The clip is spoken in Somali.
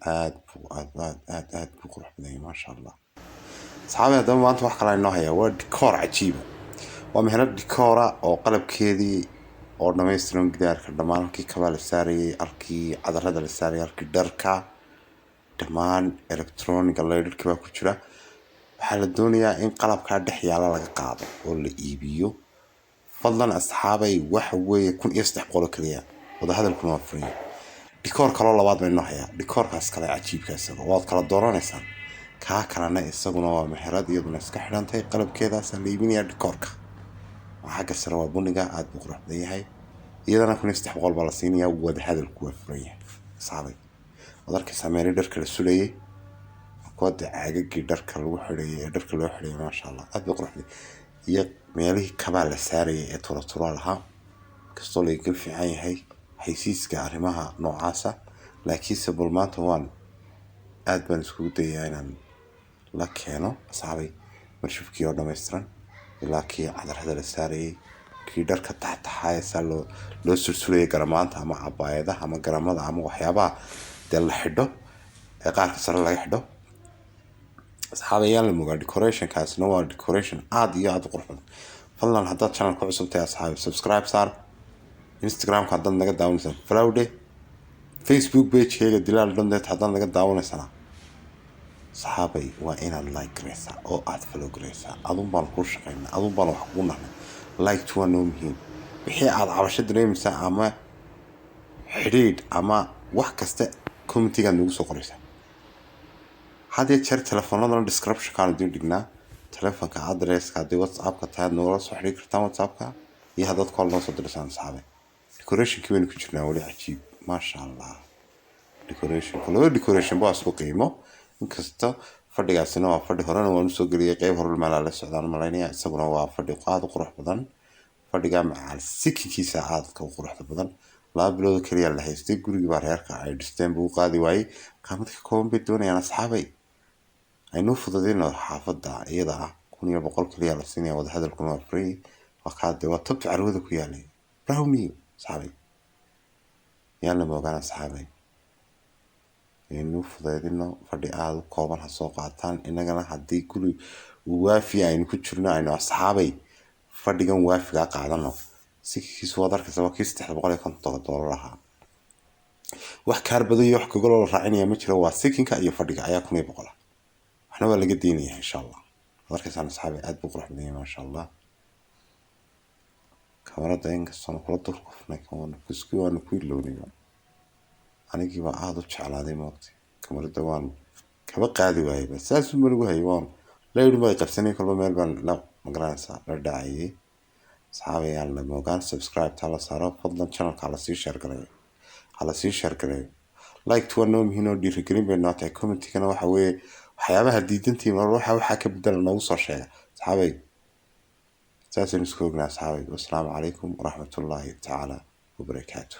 aad buu qurux badan yahay maasha allah. asxaabi haddaba maanta wax kale inoo haya waa dikoor cajiiba. waa meherad dikoora oo qalabkeedii oo dhammaystiran gidaarka dhammaan halkii kabaa la saarayay, halkii cadarada la saarayay, halkii dharka dhammaan electroniga laydhadhkii baa ku jira. waxaa la doonayaa in qalabkaa dhex yaala laga qaado oo la iibiyo. fadlan asxaabay waxa weeye 1300 kaliya, wadahadalkuna waa furan. dikoor kaloo labaad baa inoo hayaa. dikoorkaas kale cajiibka isaga waad kala dooranaysaan. kaa kalena isaguna waa meherad iyaduna iska xidhantay qalabkeedaas la iibinaya. dikoorka xagga sare waa buniga aad buu qurux badan yahay. iyadana 1300 baa la siinayaa, wadahadalku waa furan yahay. asxaabay wadarkaysaa meelii dharka la sulayay, kooda caagagii dharka lagu xidhayay ee dharka loo xidhayay maasha allah aad buu qurux badan. iyo meelihii kabaa la saarayay ee tuura lahaa, kastoo laga fiican yahay xaysiiska arrimaha noocaasa. laakiinse bal maanta aad baan iskugu dayaa inaan la keeno asxaabay marshufkii oo dhammaystiran, ilaa kii cadarada la saarayay, kii dharka taxtaxaayasa loo sulsulayay garamaanta ama cabaayadaha ama garamada ama waxyaabaha dee la xidho ee qaarka sare laga xidho. asxaabay yaan la mogaa decorationkaasna waa decoration aad iyo aad u qurux badan. fadlan haddaad channelka cusub tahay asxaabay subscribe saar. instagramka haddaad naga daawanaysaa flowde, facebook pagekeyga dilaal.net haddaad naga daawanaysana asxaabay waa inaad like garaysaa oo aad follow garaysaa. adun baan kuu shaqaynaa, adun baan wax kugu nahnay. like waa noo muhiim. wixii aad cabasho dareemaysaa ama xidhiidh ama wax kasta commentigaad nagu soo qoraysaa. had iyo jeer telefoonadana descriptionkaan idiin dhignaa. telefoonka adresska haddii whatsappka tahay aad nogala soo xidhiiri kartaan whatsappka, iyo haddaad call noo soo diraysaan asxaabay. decorationkii baynu ku jirnaa weli cajiib maasha allah. decorationka laba decoration baa isku qiimo. inkasta fadhigaasina waa fadhi horena waan usoo geliyay, qeyb hore meelaa la socdaan malaynaya. isaguna waa fadhi aad u qurux badan. fadhiga macaal sikinkiisa aadka u quruxda badan. 2 bilood kaliya la haystay, gurigii baa reerka ay dhisteen buu qaadi waayey. qaamadka kooban bay doonayaan asxaabay. aynu fududeyno xaafadda iyada ah 1100 kaliya la siinaya, wadahadalkuna waa free. waqaade waa tabta carwada ku yaalay brownie asxaabay. yaan la moogaan asxaabay, aynu fududeyno fadhi aad u kooban ha soo qaataan. inagana haddii guri waafi aynu ku jirno aynu asxaabay fadhigan waafiga qaadano. sikiisu waad arkaysaa waa kii $350 ahaa. wax kaarbado iyo wax gogol la raacinaya ma jiro, waa sikinka iyo fadhiga ayaa 1100. waxna waa laga deynayaa insha allah. waad arkaysaa asxaabay aad buu qurux badan yahay maasha allah. kamarada inkastoo kula durqufnay waana ku ilownay. anigii baa aad u jeclaaday moogtay kamarada, waan kaba qaadi waayay bas saas uma lagu hayay. waan leeyahay ma qabsanay kolba meel baan la magaranaysaa la dhacayay. asxaabay yaan la moogaan subscribe tala saaro. fadlan channelka la sii share gareeyo. like waa noo muhiim oo dhiirigelin bay noo tahay. commentikana waxa weeye waxyaabaha diidantiin waxa ka bedela noogu soo sheega asxaabay. saasaynu isku ognaa asxaabay. wassalaamu calaykum waraxmatullaahi tacaala wabarakaatuh.